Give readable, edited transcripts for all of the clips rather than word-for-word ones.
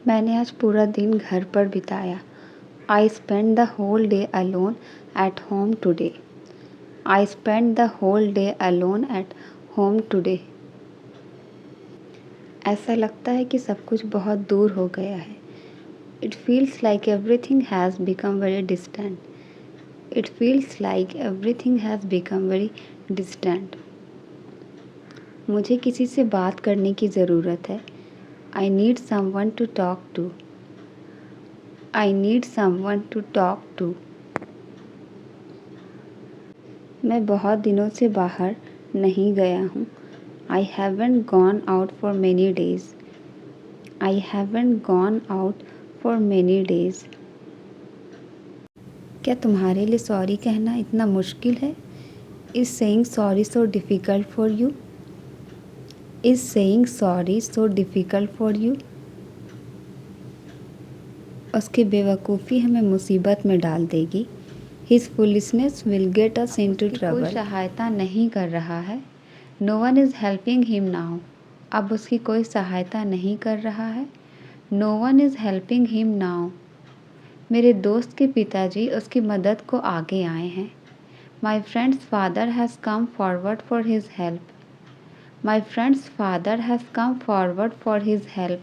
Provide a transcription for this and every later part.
मैंने आज पूरा दिन घर पर बिताया। I spend the whole day alone at home today. I spend the whole day alone at home today. ऐसा लगता है कि सब कुछ बहुत दूर हो गया है। It feels like everything has become very distant. It feels like everything has become very distant. मुझे किसी से बात करने की ज़रूरत है। I need someone to talk to. I need someone to talk to. मैं बहुत दिनों से बाहर नहीं गया हूँ। I haven't gone out for many days. I haven't gone out for many days. क्या तुम्हारे लिए सॉरी कहना इतना मुश्किल है? Is saying sorry so difficult for you? Is saying sorry so difficult for you? उसकी बेवकूफ़ी हमें मुसीबत में डाल देगी। His foolishness will get us into trouble. कोई सहायता नहीं कर रहा है। No one is helping him now. अब उसकी कोई सहायता नहीं कर रहा है। No one is helping him now. मेरे दोस्त के पिताजी उसकी मदद को आगे आए हैं। My friend's father has come forward for his help. My friend's father has come forward for his help.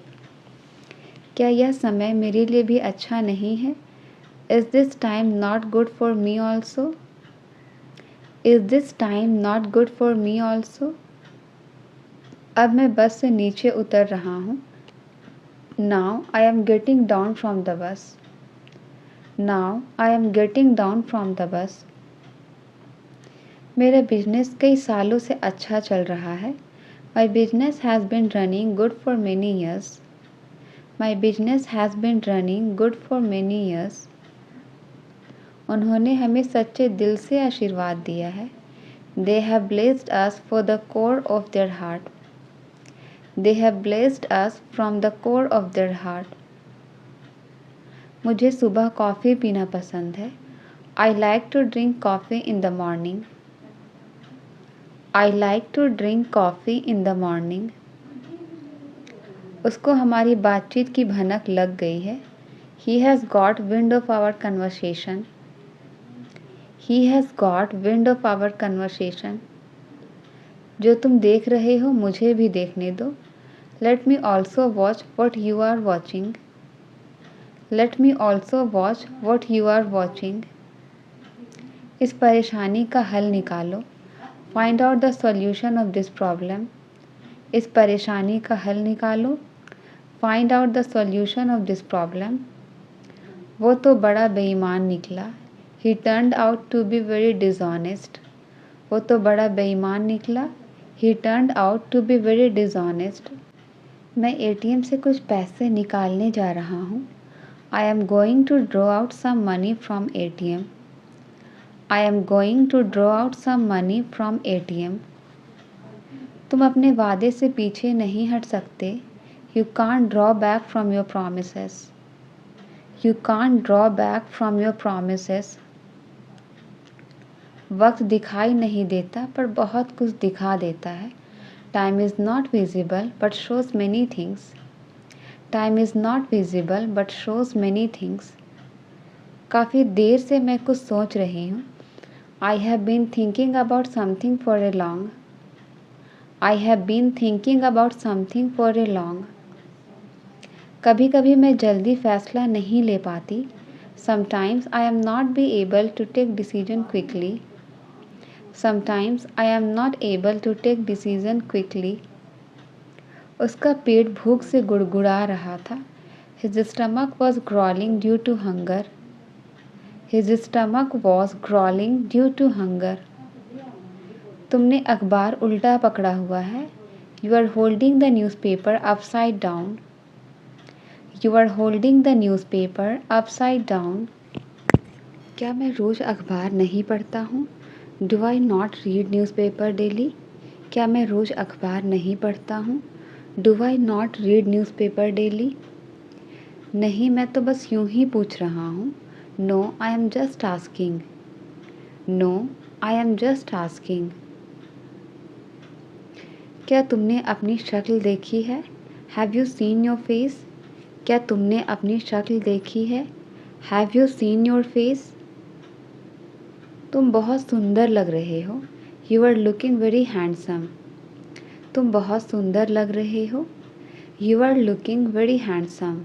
क्या यह समय मेरे लिए भी अच्छा नहीं है? Is this time not good for me also? Is this time not good for me also? अब मैं बस से नीचे उतर रहा हूँ। Now I am getting down from the bus. Now I am getting down from the bus. मेरा business कई सालों से अच्छा चल रहा है। My business has been running good for many years. My business has been running good for many years. उन्होंने हमें सच्चे दिल से आशीर्वाद दिया है। They have blessed us for the core of their heart. They have blessed us from the core of their heart. मुझे सुबह कॉफ़ी पीना पसंद है। I like to drink coffee in the morning. I like to drink coffee in the morning. उसको हमारी बातचीत की भनक लग गई है। He has got wind of our conversation. He has got wind of our conversation. जो तुम देख रहे हो मुझे भी देखने दो। Let me also watch what you are watching. Let me also watch what you are watching. इस परेशानी का हल निकालो। Find out the solution of this problem. इस परेशानी का हल निकालो। Find out the solution of this problem. वो तो बड़ा बेईमान निकला। He turned out to be very dishonest. वो तो बड़ा बेईमान निकला। He turned out to be very dishonest. मैं ATM से कुछ पैसे निकालने जा रहा हूँ। I am going to draw out some money from ATM. I am going to draw out some money from ATM. तुम अपने वादे से पीछे नहीं हट सकते। You can't draw back from your promises. You can't draw back from your promises. वक्त दिखाई नहीं देता पर बहुत कुछ दिखा देता है। Time is not visible but shows many things. Time is not visible but shows many things. काफ़ी देर से मैं कुछ सोच रही हूँ। I have been thinking about something for a long. I have been thinking about something for a long. कभी कभी मैं जल्दी फैसला नहीं ले पाती। Sometimes I am not be able to take decision quickly. Sometimes I am not able to take decision quickly. उसका पेट भूख से गुड़गुड़ा रहा था। His stomach was growling due to hunger. His stomach was growling due to hunger. तुमने अखबार उल्टा पकड़ा हुआ है। You are holding the newspaper upside down. You are holding the newspaper upside down. क्या मैं रोज़ अखबार नहीं पढ़ता हूँ? Do I not read newspaper daily? क्या मैं रोज़ अखबार नहीं पढ़ता हूँ? Do I not read newspaper daily? नहीं, मैं तो बस यूं ही पूछ रहा हूँ। No, I am just asking. No, I am just asking. क्या तुमने अपनी शक्ल देखी है? Have you seen your face? क्या तुमने अपनी शक्ल देखी है? Have you seen your face? तुम बहुत सुंदर लग रहे हो। You are looking very handsome. तुम बहुत सुंदर लग रहे हो। You are looking very handsome.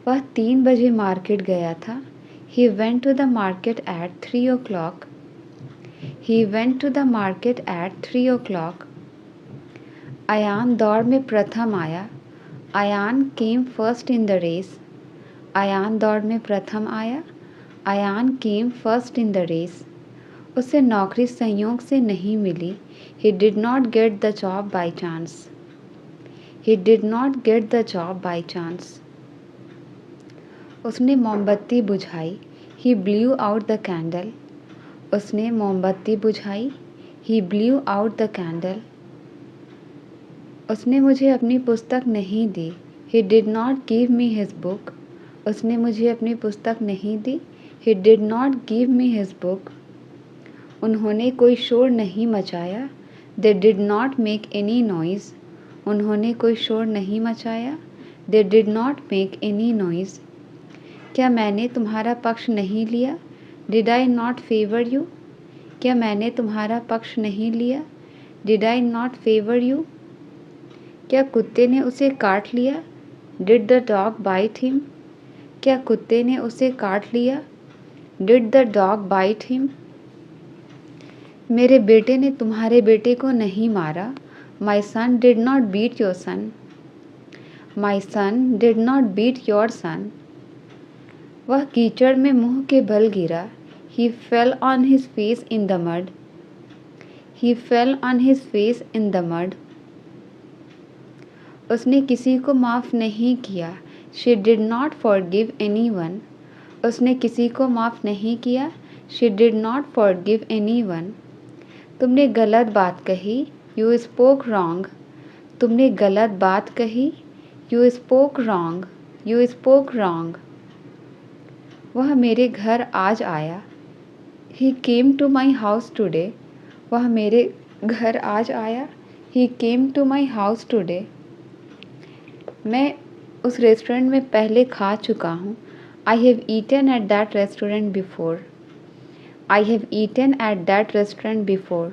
वह 3 बजे मार्केट गया था। He went to the market at 3 o'clock. He went to the market at 3 o'clock. Ayan दौड़ में प्रथम आया। Ayan came first in the race. Ayan दौड़ में प्रथम आया। Ayan came first in the race. उसे नौकरी संयोग से नहीं मिली। He did not get the job by chance. He did not get the job by chance. उसने मोमबत्ती बुझाई। He blew out the candle. उसने मोमबत्ती बुझाई। He blew out the candle. उसने मुझे अपनी पुस्तक नहीं दी। He did not give me his book. उसने मुझे अपनी पुस्तक नहीं दी। He did not give me his book. उन्होंने कोई शोर नहीं मचाया। They did not make any noise. उन्होंने कोई शोर नहीं मचाया। They did not make any noise. क्या मैंने तुम्हारा पक्ष नहीं लिया? Did I not favor you? क्या मैंने तुम्हारा पक्ष नहीं लिया? Did I not favor you? क्या कुत्ते ने उसे काट लिया? Did the dog bite him? क्या कुत्ते ने उसे काट लिया? Did the dog bite him? मेरे बेटे ने तुम्हारे बेटे को नहीं मारा। My son did not beat your son. My son did not beat your son. वह कीचड़ में मुंह के बल गिरा। He fell on his face in the mud. He fell on his face in the mud. उसने किसी को माफ़ नहीं किया। She did not forgive anyone. उसने किसी को माफ़ नहीं किया। She did not forgive anyone. तुमने गलत बात कही। You spoke wrong. तुमने गलत बात कही। You spoke wrong. You spoke wrong. वह मेरे घर आज आया। He came to my house today. वह मेरे घर आज आया। He came to my house today. मैं उस रेस्टोरेंट में पहले खा चुका हूँ। I have eaten at that restaurant before. I have eaten at that restaurant before.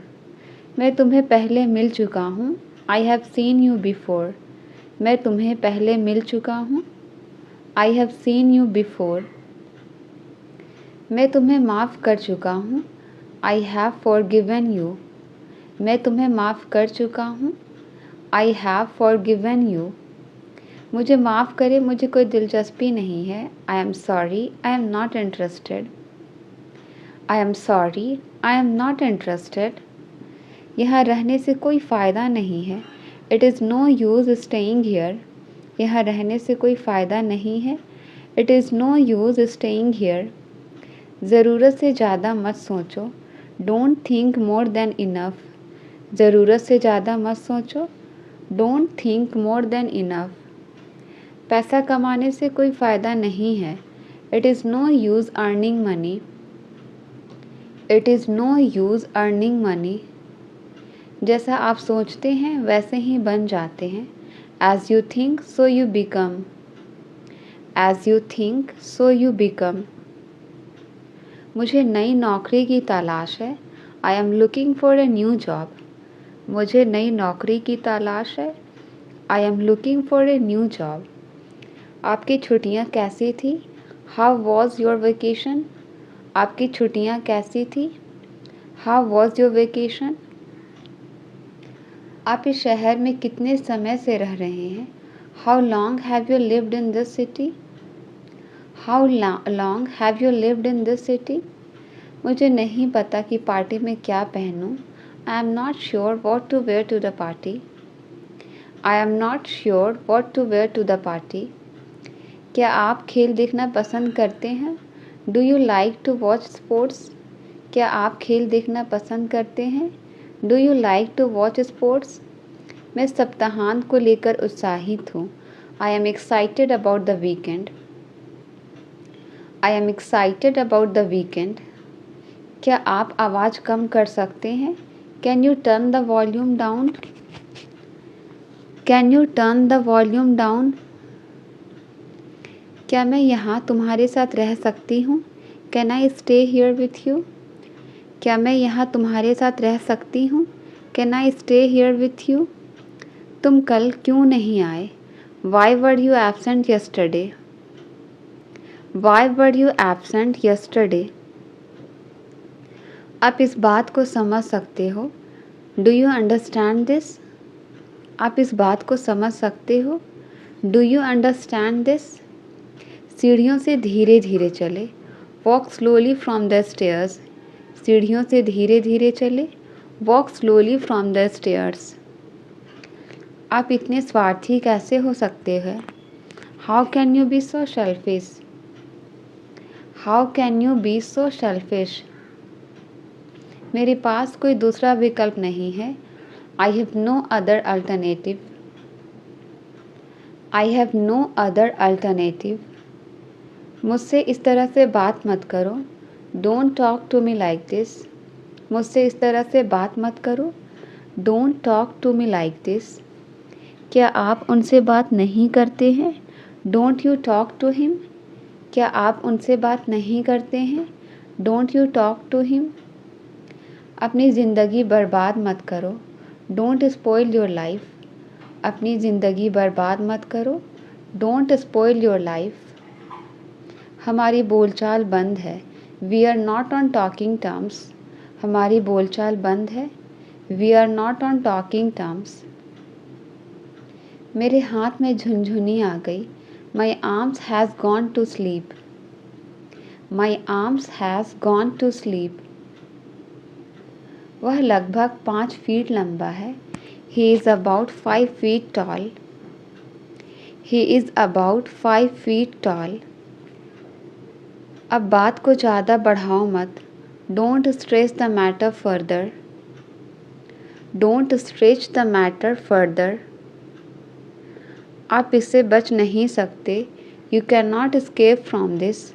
मैं तुम्हें पहले मिल चुका हूँ। I have seen you before. मैं तुम्हें पहले मिल चुका हूँ। I have seen you before. मैं तुम्हें माफ़ कर चुका हूँ। I have forgiven you. मैं तुम्हें माफ़ कर चुका हूँ। I have forgiven you. मुझे माफ़ करें, मुझे कोई दिलचस्पी नहीं है। I am sorry, I am not interested. I am sorry, I am not interested. यहाँ रहने से कोई फ़ायदा नहीं है। It is no use staying here. यहाँ रहने से कोई फ़ायदा नहीं है। It is no use staying here. ज़रूरत से ज़्यादा मत सोचो। Don't think more than enough. ज़रूरत से ज़्यादा मत सोचो। Don't think more than enough. पैसा कमाने से कोई फ़ायदा नहीं है। It is no use earning money. It is no use earning money. जैसा आप सोचते हैं वैसे ही बन जाते हैं। As you think, so you become. As you think, so you become. मुझे नई नौकरी की तलाश है। I am looking for a new job. मुझे नई नौकरी की तलाश है। I am looking for a new job. आपकी छुट्टियाँ कैसी थी? How was your vacation? आपकी छुट्टियाँ कैसी थी? How was your vacation? आप इस शहर में कितने समय से रह रहे हैं? How long have you lived in this city? How long have you lived in this city? मुझे नहीं पता कि पार्टी में क्या पहनूं। I am not sure what to wear to the party. I am not sure what to wear to the party. क्या आप खेल देखना पसंद करते हैं? Do you like to watch sports? क्या आप खेल देखना पसंद करते हैं? Do you like to watch sports? मैं सप्ताहांत को लेकर उत्साहित हूँ। I am excited about the weekend. I am excited about the weekend. क्या आप आवाज़ कम कर सकते हैं? Can you turn the volume down? Can you turn the volume down? क्या मैं यहाँ तुम्हारे साथ रह सकती हूँ? Can I stay here with you? क्या मैं यहाँ तुम्हारे साथ रह सकती हूँ? Can I stay here with you? तुम कल क्यों नहीं आए? Why were you absent yesterday? Why were you absent yesterday? आप इस बात को समझ सकते हो? Do you understand this? आप इस बात को समझ सकते हो? Do you understand this? सीढ़ियों से धीरे धीरे चले। Walk slowly from the stairs. सीढ़ियों से धीरे धीरे चले। Walk slowly from the stairs. आप इतने स्वार्थी कैसे हो सकते हैं? How can you be so selfish? How can you be so selfish? मेरे पास कोई दूसरा विकल्प नहीं है। I have no other alternative. I have no other alternative. मुझसे इस तरह से बात मत करो। Don't talk to me like this. मुझसे इस तरह से बात मत करो। Don't talk to me like this. क्या आप उनसे बात नहीं करते हैं? Don't you talk to him. क्या आप उनसे बात नहीं करते हैं? Don't you talk to him. अपनी ज़िंदगी बर्बाद मत करो। Don't spoil your life. अपनी ज़िंदगी बर्बाद मत करो। Don't spoil your life. हमारी बोलचाल बंद है। We are not on talking terms. हमारी बोलचाल बंद है। We are not on talking terms. मेरे हाथ में झुनझुनी आ गई। My arms has gone to sleep. My arms has gone to sleep. वह लगभग 5 फीट लंबा है। He is about 5 feet tall. He is about 5 feet tall. अब बात को ज़्यादा बढ़ाओ मत। Don't stretch the matter further. Don't stretch the matter further. आप इससे बच नहीं सकते। You can not escape from this.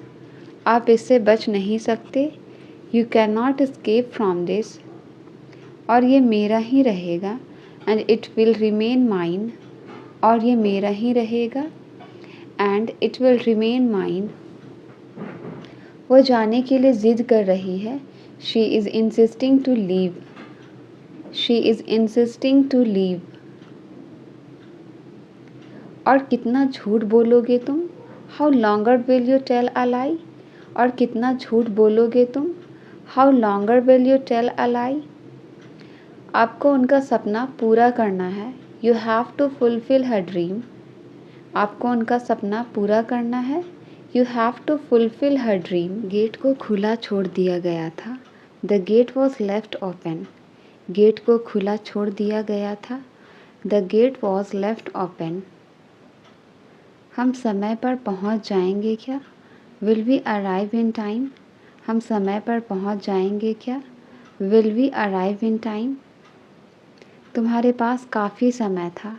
आप इससे बच नहीं सकते। You can not escape from this. और ये मेरा ही रहेगा। And it will remain mine. और ये मेरा ही रहेगा। And it will remain mine. वो जाने के लिए ज़िद कर रही है। She is insisting to leave. She is insisting to leave. और कितना झूठ बोलोगे तुम? How longer will you tell a lie? और कितना झूठ बोलोगे तुम? How longer will you tell a lie? आपको उनका सपना पूरा करना है। You have to fulfil her dream. आपको उनका सपना पूरा करना है। You have to fulfil her dream. Gate को खुला छोड़ दिया गया था। The gate was left open. Gate को खुला छोड़ दिया गया था। The gate was left open. हम समय पर पहुंच जाएंगे क्या? Will we arrive in time? हम समय पर पहुंच जाएंगे क्या? Will we arrive in time? तुम्हारे पास काफ़ी समय था।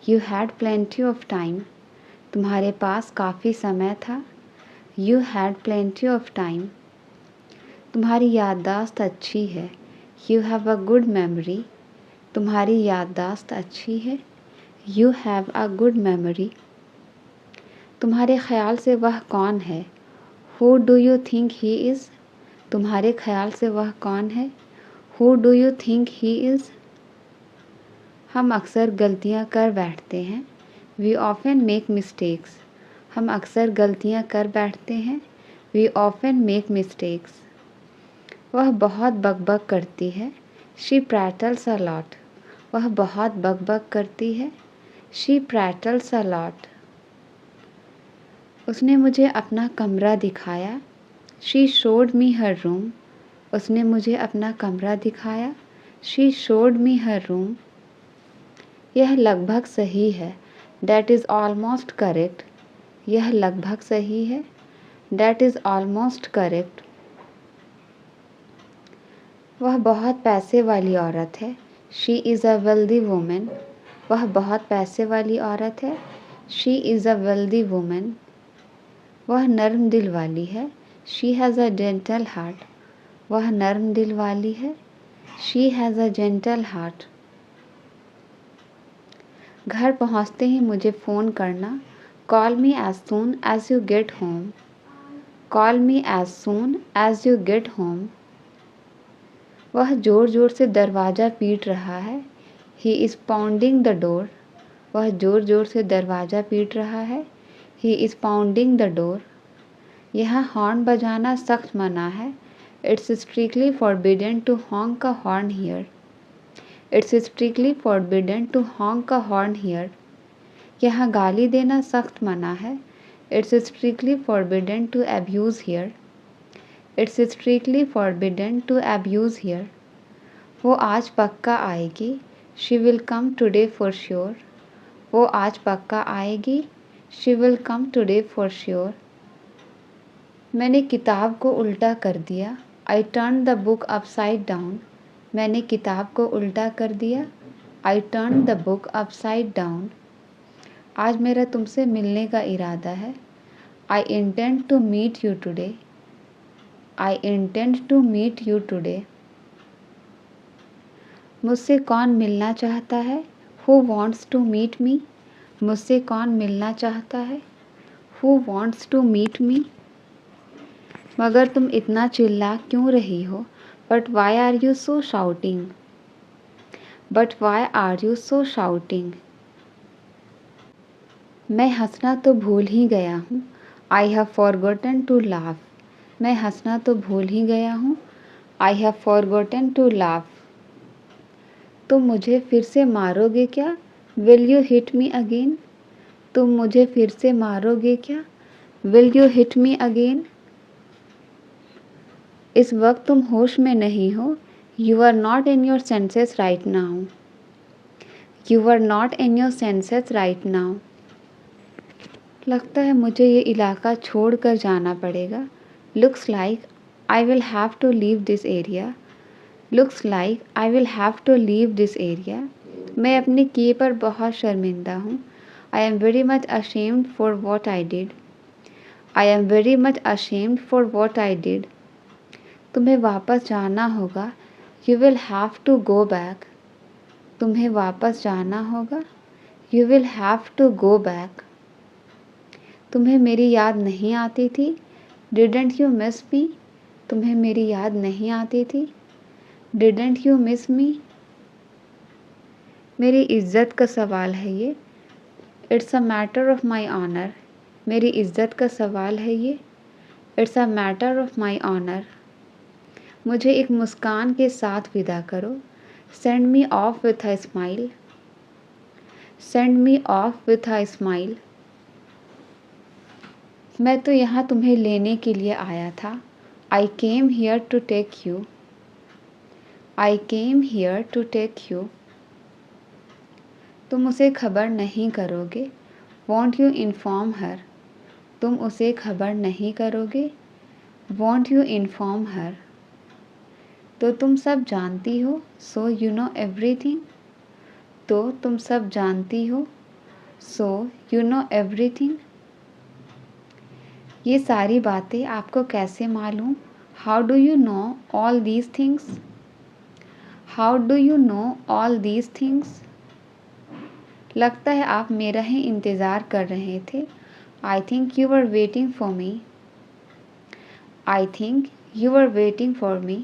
You had plenty of time. तुम्हारे पास काफ़ी समय था। You had plenty of time. तुम्हारी याददाश्त अच्छी है। You have a good memory. तुम्हारी याददाश्त अच्छी है। You have a good memory. तुम्हारे ख्याल से वह कौन है? Who do you think he is? तुम्हारे ख्याल से वह कौन है? Who do you think he is? हम अक्सर गलतियाँ कर बैठते हैं। We often make mistakes. हम अक्सर गलतियाँ कर बैठते हैं। We often make mistakes. वह बहुत बकबक करती है। She prattles a lot. वह बहुत बकबक करती है। She prattles a lot. उसने मुझे अपना कमरा दिखाया। She showed me her room. उसने मुझे अपना कमरा दिखाया। She showed me her room. यह लगभग सही है। That is almost correct. यह लगभग सही है। That is almost correct. वह बहुत पैसे वाली औरत है। She is a wealthy woman. वह बहुत पैसे वाली औरत है। She is a wealthy woman. वह नर्म दिल वाली है। She has a gentle heart. वह नर्म दिल वाली है। She has a gentle heart. घर पहुंचते ही मुझे फ़ोन करना। Call me as soon as you get home. Call me as soon as you get home. वह ज़ोर ज़ोर से दरवाज़ा पीट रहा है. He is pounding the door. वह ज़ोर ज़ोर से दरवाज़ा पीट रहा है. He is pounding the door. यहाँ हॉर्न बजाना सख्त मना है. It's strictly forbidden to honk a horn here. It's strictly forbidden to honk a horn here. यहाँ गाली देना सख्त मना है. It's strictly forbidden to abuse here. It's strictly forbidden to abuse here. वो आज पक्का आएगी. She will come today for sure. वो आज पक्का आएगी. She will come today for sure. मैंने किताब को उल्टा कर दिया. I turned the book upside down. मैंने किताब को उल्टा कर दिया. I turned the book upside down. आज मेरा तुमसे मिलने का इरादा है. I intend to meet you today. I intend to meet you today. मुझसे कौन मिलना चाहता है? Who wants to meet me? मुझसे कौन मिलना चाहता है? Who wants to meet me? मगर तुम इतना चिल्ला क्यों रही हो? But why are you so shouting? But why are you so shouting? मैं हंसना तो भूल ही गया हूँ. I have forgotten to laugh. मैं हंसना तो भूल ही गया हूँ. I have forgotten to laugh. तुम मुझे फिर से मारोगे क्या? Will you hit me again? तुम मुझे फिर से मारोगे क्या? Will you hit me again? इस वक्त तुम होश में नहीं हो. You are not in your senses right now. You are not in your senses right now. लगता है मुझे ये इलाका छोड़ कर जाना पड़ेगा. Looks like I will have to leave this area. Looks like I will have to leave this area. मैं अपने किए पर बहुत शर्मिंदा हूँ. I am very much ashamed for what I did. I am very much ashamed for what I did. तुम्हें वापस जाना होगा. You will have to go back. तुम्हें वापस जाना होगा. You will have to go back. तुम्हें मेरी याद नहीं आती थी. Didn't you miss me? तुम्हें मेरी याद नहीं आती थी. Didn't you miss me? मेरी इज़्ज़त का सवाल है ये. It's a matter of my honor. मेरी इज़्ज़त का सवाल है ये. It's a matter of my honor. मुझे एक मुस्कान के साथ विदा करो. Send me off with a smile. Send me off with a smile. मैं तो यहाँ तुम्हें लेने के लिए आया था. I came here to take you. I came here to take you. तुम उसे खबर नहीं करोगे. Won't you inform her? तुम उसे खबर नहीं करोगे. Won't you inform her? तो तुम सब जानती हो. So you know everything. तो तुम सब जानती हो. So you know everything. ये सारी बातें आपको कैसे मालूम? How do you know all these things? How do you know all these things? लगता है आप मेरा ही इंतज़ार कर रहे थे. I think you were waiting for me. I think you were waiting for me.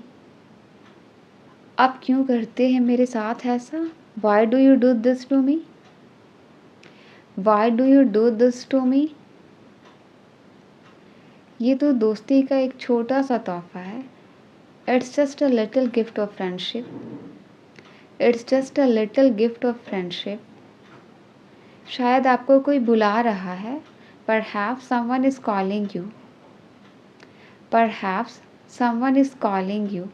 आप क्यों करते हैं मेरे साथ ऐसा? Why do you do this to me? Why do you do this to me? ये तो दोस्ती का एक छोटा सा तोहफा है. It's just a little gift of friendship. It's just a little gift of friendship. शायद आपको कोई बुला रहा है. Perhaps someone is calling you. Perhaps someone is calling you.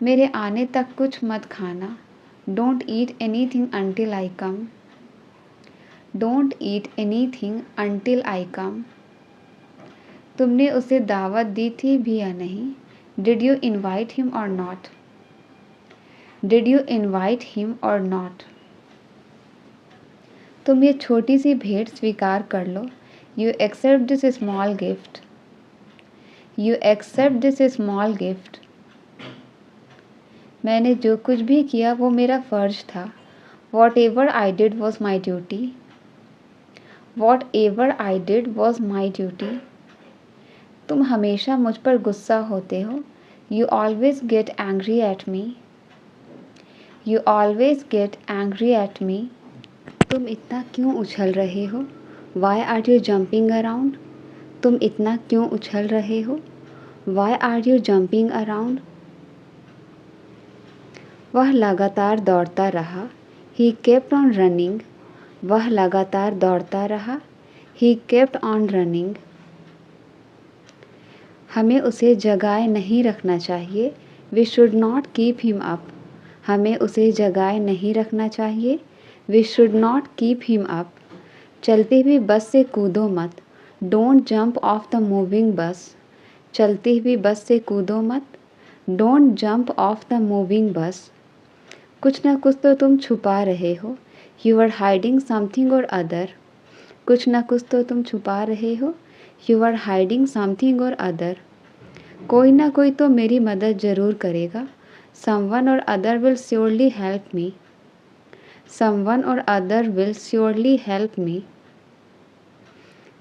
मेरे आने तक कुछ मत खाना. Don't eat anything until I come. Don't eat anything until I come. तुमने उसे दावत दी थी भी या नहीं? Did you invite him or not? Did you invite him or not? तुम ये छोटी सी भेंट स्वीकार कर लो. You accept this small gift. You accept this small gift. मैंने जो कुछ भी किया वो मेरा फ़र्ज था. Whatever I did was my duty. Whatever I did was my duty. तुम हमेशा मुझ पर गुस्सा होते हो. You always get angry at me. You always get angry at me. तुम इतना क्यों उछल रहे हो? Why are you jumping around? तुम इतना क्यों उछल रहे हो? Why are you jumping around? वह लगातार दौड़ता रहा. He kept on running. वह लगातार दौड़ता रहा. He kept on running. हमें उसे जगाए नहीं रखना चाहिए. We should not keep him up. हमें उसे जगाए नहीं रखना चाहिए. We should not keep him up. चलती हुई बस से कूदो मत. Don't jump off the moving bus. चलती हुई बस से कूदो मत. Don't jump off the moving bus. कुछ ना कुछ तो तुम छुपा रहे हो. You are hiding something or other. कुछ ना कुछ तो तुम छुपा रहे हो. You are hiding something or other. कोई ना कोई तो मेरी मदद ज़रूर करेगा. Someone or other will surely help me. Someone or other will surely help me.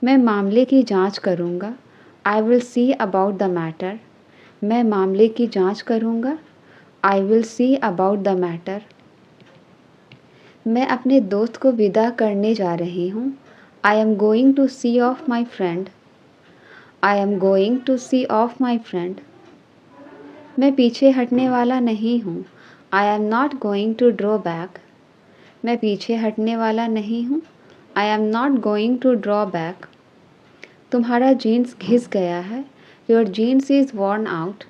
मैं मामले की जांच करूँगा. I will see about the matter. मैं मामले की जांच करूँगा. I will see about the matter. मैं अपने दोस्त को विदा करने जा रही हूँ. I am going to see off my friend. I am going to see off my friend. मैं पीछे हटने वाला नहीं हूँ. I am not going to draw back. मैं पीछे हटने वाला नहीं हूँ. I am not going to draw back. तुम्हारा जीन्स घिस गया है. Your jeans is worn out.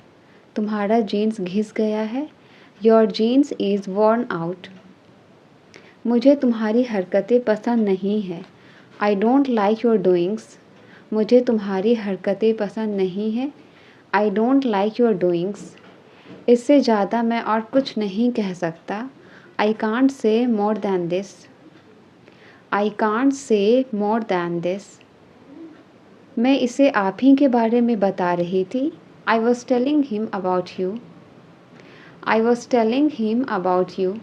तुम्हारा जीन्स घिस गया है. Your jeans is worn out. मुझे तुम्हारी हरकतें पसंद नहीं है. I don't like your doings. मुझे तुम्हारी हरकतें पसंद नहीं है. I don't like your doings. इससे ज़्यादा मैं और कुछ नहीं कह सकता. I can't say more than this. I can't say more than this. मैं इसे आप ही के बारे में बता रही थी. I was telling him about you. I was telling him about you.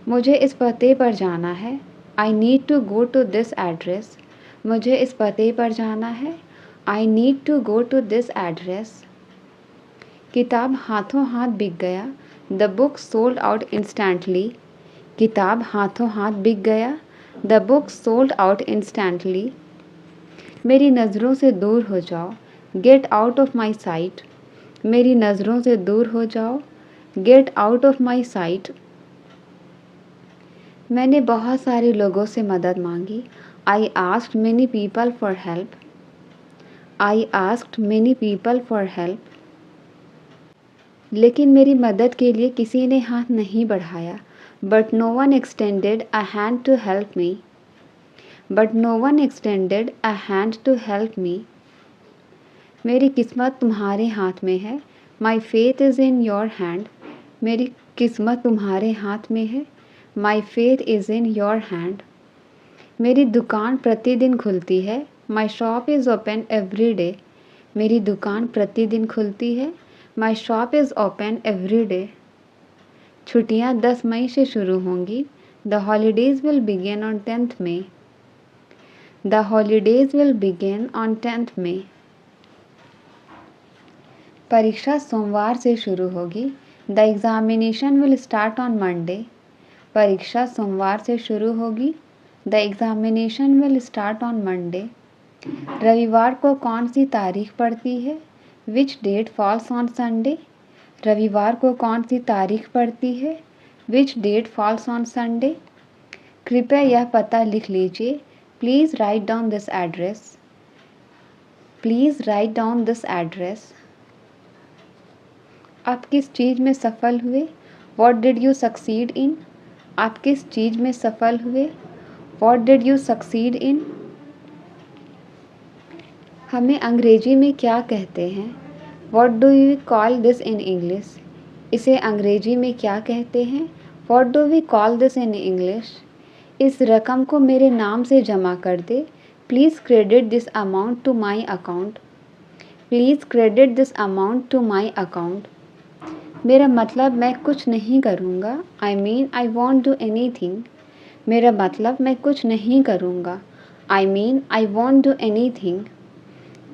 मुझे इस पते पर जाना है. I need to go to this address. मुझे इस पते पर जाना है. I need to go to this address. किताब हाथों हाथ बिक गया. The book sold out instantly. किताब हाथों हाथ बिक गया. The book sold out instantly. मेरी नज़रों से दूर हो जाओ. Get out of my sight. मेरी नज़रों से दूर हो जाओ. Get out of my sight. मैंने बहुत सारे लोगों से मदद मांगी. I asked many people for help. I asked many people for help. लेकिन मेरी मदद के लिए किसी ने हाथ नहीं बढ़ाया. But no one extended a hand to help me. But no one extended a hand to help me. मेरी किस्मत तुम्हारे हाथ में है. My fate is in your hand. मेरी किस्मत तुम्हारे हाथ में है. My fate is in your hand. मेरी दुकान प्रतिदिन खुलती है. My shop is open every day. मेरी दुकान प्रतिदिन खुलती है. My shop is open every day. छुट्टियाँ 10 मई से शुरू होंगी. The holidays will begin on 10th May. The holidays will begin on 10th May. परीक्षा सोमवार से शुरू होगी. The examination will start on Monday. परीक्षा सोमवार से शुरू होगी. The examination will start on Monday. रविवार को कौन सी तारीख पड़ती है? Which date falls on Sunday? रविवार को कौन सी तारीख पड़ती है? Which date falls on Sunday? कृपया यह पता लिख लीजिए. Please write down this address. Please write down this address. आप किस चीज़ में सफल हुए? What did you succeed in? आप किस चीज़ में सफल हुए? What did you succeed in? हमें अंग्रेजी में क्या कहते हैं? What do we call this in English? इसे अंग्रेजी में क्या कहते हैं? What do we call this in English? इस रकम को मेरे नाम से जमा कर दे. Please credit this amount to my account. Please credit this amount to my account. मेरा मतलब मैं कुछ नहीं करूँगा. I mean I won't do anything. मेरा मतलब मैं कुछ नहीं करूँगा। I mean I won't do anything.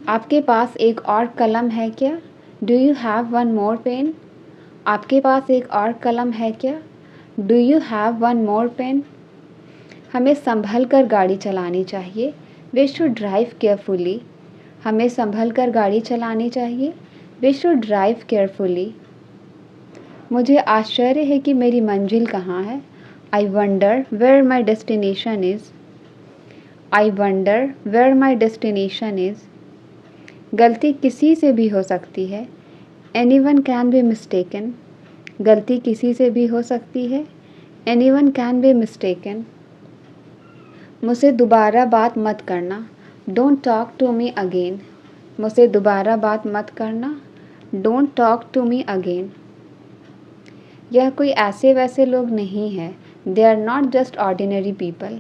आपके पास एक और कलम है क्या? Do you have one more pen? आपके पास एक और कलम है क्या? Do you have one more pen? हमें संभल कर गाड़ी चलानी चाहिए। We should drive carefully. हमें संभल कर गाड़ी चलानी चाहिए। We should drive carefully. मुझे आश्चर्य है कि मेरी मंजिल कहाँ है। I wonder where my destination is. I wonder where my destination is. गलती किसी से भी हो सकती है। Anyone can be mistaken. गलती किसी से भी हो सकती है। Anyone can be mistaken. मुझसे दोबारा बात मत करना। Don't talk to me again. मुझसे दोबारा बात मत करना। Don't talk to me again. यह कोई ऐसे वैसे लोग नहीं हैं। They are not just ordinary people.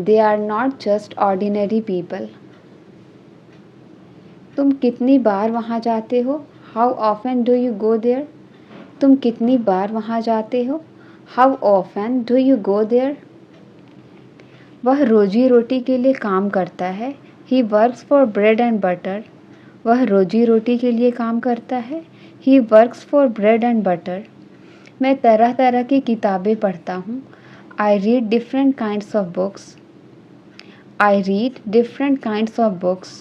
They are not just ordinary people. तुम कितनी बार वहाँ जाते हो? How often do you go there? तुम कितनी बार वहाँ जाते हो? How often do you go there? वह रोजी रोटी के लिए काम करता है। He works for bread and butter. वह रोजी रोटी के लिए काम करता है। He works for bread and butter. मैं तरह तरह की किताबें पढ़ता हूँ। I read different kinds of books. I read different kinds of books.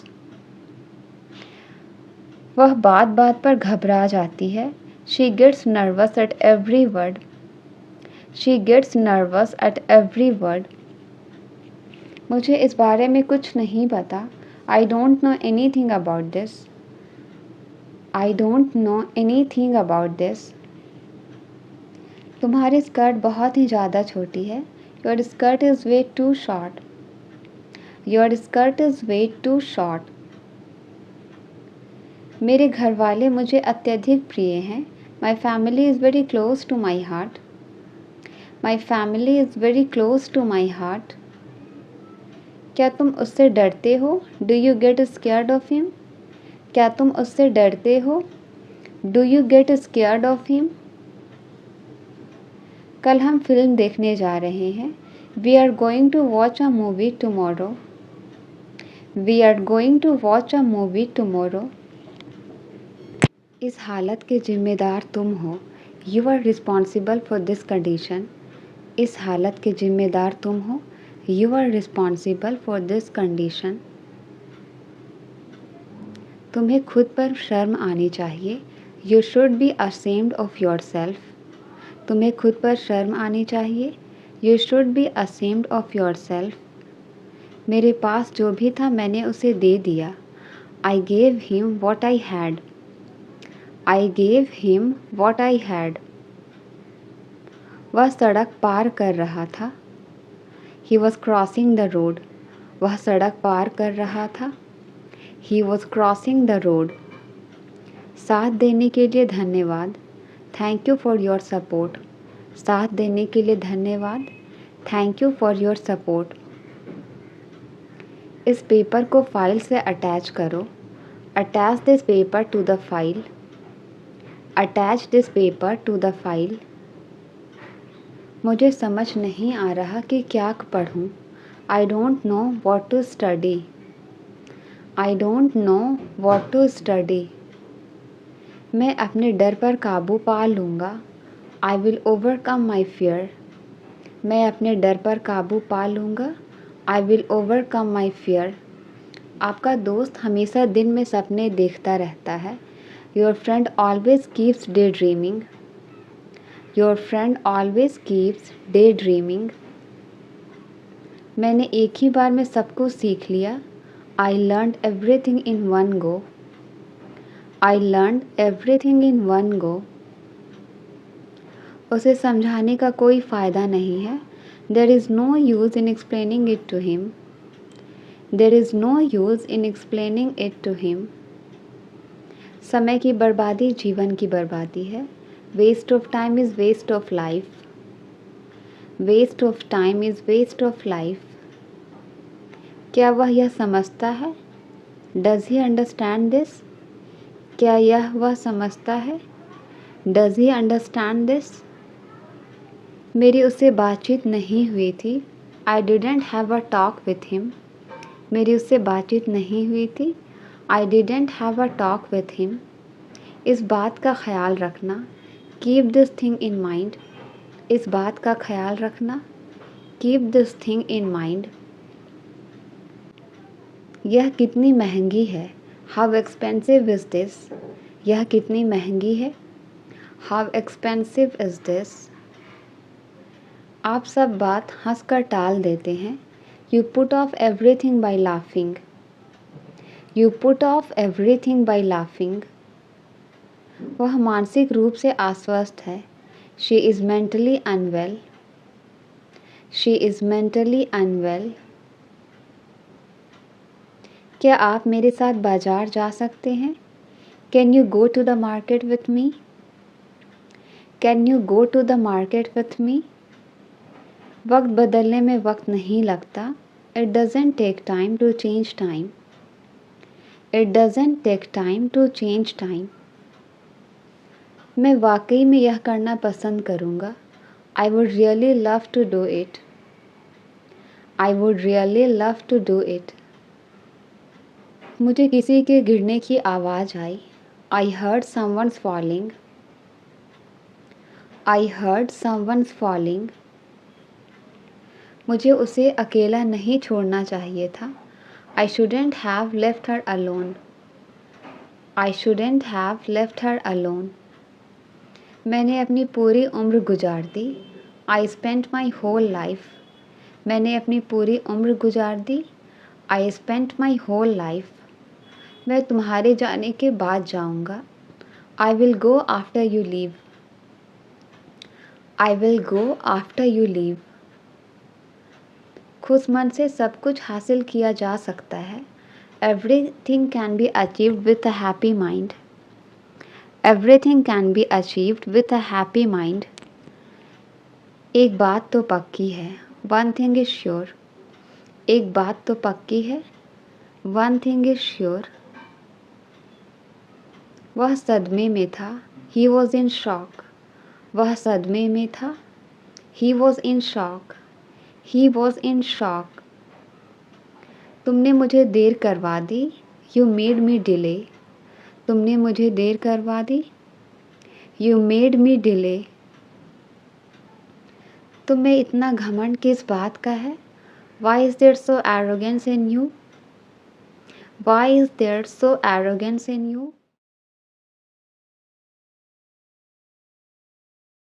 वह बात बात पर घबरा जाती है। She gets nervous at every word. She gets nervous at every word. मुझे इस बारे में कुछ नहीं पता। I don't know anything about this. I don't know anything about this. तुम्हारी स्कर्ट बहुत ही ज़्यादा छोटी है। Your skirt is way too short. Your skirt is way too short. मेरे घर वाले मुझे अत्यधिक प्रिय हैं। My family is very close to my heart. My family is very close to my heart. क्या तुम उससे डरते हो? Do you get scared of him? क्या तुम उससे डरते हो? Do you get scared of him? कल हम फिल्म देखने जा रहे हैं। We are going to watch a movie tomorrow. We are going to watch a movie tomorrow. इस हालत के जिम्मेदार तुम हो। You are responsible for this condition. इस हालत के जिम्मेदार तुम हो। You are responsible for this condition. तुम्हें खुद पर शर्म आनी चाहिए। You should be ashamed of yourself. तुम्हें खुद पर शर्म आनी चाहिए। You should be ashamed of yourself. मेरे पास जो भी था मैंने उसे दे दिया। I gave him what I had. I gave him what I had. वह सड़क पार कर रहा था। He was crossing the road. वह सड़क पार कर रहा था। He was crossing the road. साथ देने के लिए धन्यवाद। Thank you for your support. साथ देने के लिए धन्यवाद। Thank you for your support. इस पेपर को फाइल से अटैच करो। Attach this paper to the file. Attach this paper to the file. मुझे समझ नहीं आ रहा कि क्या पढ़ूं। I don't know what to study. I don't know what to study. मैं अपने डर पर काबू पा लूँगा। I will overcome my fear. मैं अपने डर पर काबू पा लूँगा। I will overcome my fear. आपका दोस्त हमेशा दिन में सपने देखता रहता है। Your friend always keeps daydreaming. Your friend always keeps daydreaming. मैंने एक ही बार में सब कुछ सीख लिया। I learned everything in one go. I learned everything in one go. उसे समझाने का कोई फ़ायदा नहीं है। There is no use in explaining it to him. There is no use in explaining it to him. समय की बर्बादी जीवन की बर्बादी है। Waste of time is waste of life. Waste of time is waste of life. क्या वह यह समझता है? Does he understand this? क्या यह वह समझता है? Does he understand this? मेरी उससे बातचीत नहीं हुई थी। I didn't have a talk with him. मेरी उससे बातचीत नहीं हुई थी। I didn't have a talk with him. इस बात का ख्याल रखना। Keep this thing in mind. इस बात का ख्याल रखना। Keep this thing in mind. यह कितनी महंगी है। How expensive is this. यह कितनी महंगी है। How expensive is this. आप सब बात हंसकर टाल देते हैं। You put off everything by laughing. You put off everything by laughing. वह मानसिक रूप से अस्वस्थ है। She is mentally unwell. She is mentally unwell. क्या आप मेरे साथ बाजार जा सकते हैं। Can you go to the market with me. Can you go to the market with me. वक्त बदलने में वक्त नहीं लगता। It doesn't take time to change time. It doesn't take time to change time. मैं वाकई में यह करना पसंद करूँगा। I would really love to do it. I would really love to do it. मुझे किसी के गिरने की आवाज़ आई। I heard someone's falling. I heard someone's falling. मुझे उसे अकेला नहीं छोड़ना चाहिए था। I shouldn't have left her alone. I shouldn't have left her alone. मैंने अपनी पूरी उम्र गुजार दी। I spent my whole life. मैंने अपनी पूरी उम्र गुजार दी। I spent my whole life. मैं तुम्हारे जाने के बाद जाऊँगा। I will go after you leave. I will go after you leave. खुश मन से सब कुछ हासिल किया जा सकता है। Everything can be achieved with a happy mind. Everything can be achieved with a happy mind. एक बात तो पक्की है। One thing is sure. एक बात तो पक्की है। One thing is sure. वह सदमे में था। He was in shock. वह सदमे में था। He was in shock. He was in shock. तुमने मुझे देर करवा दी। You made me delay. तुमने मुझे देर करवा दी। You made me delay. तुम्हें इतना घमंड किस बात का है। Why is there so arrogance in you. Why is there so arrogance in you.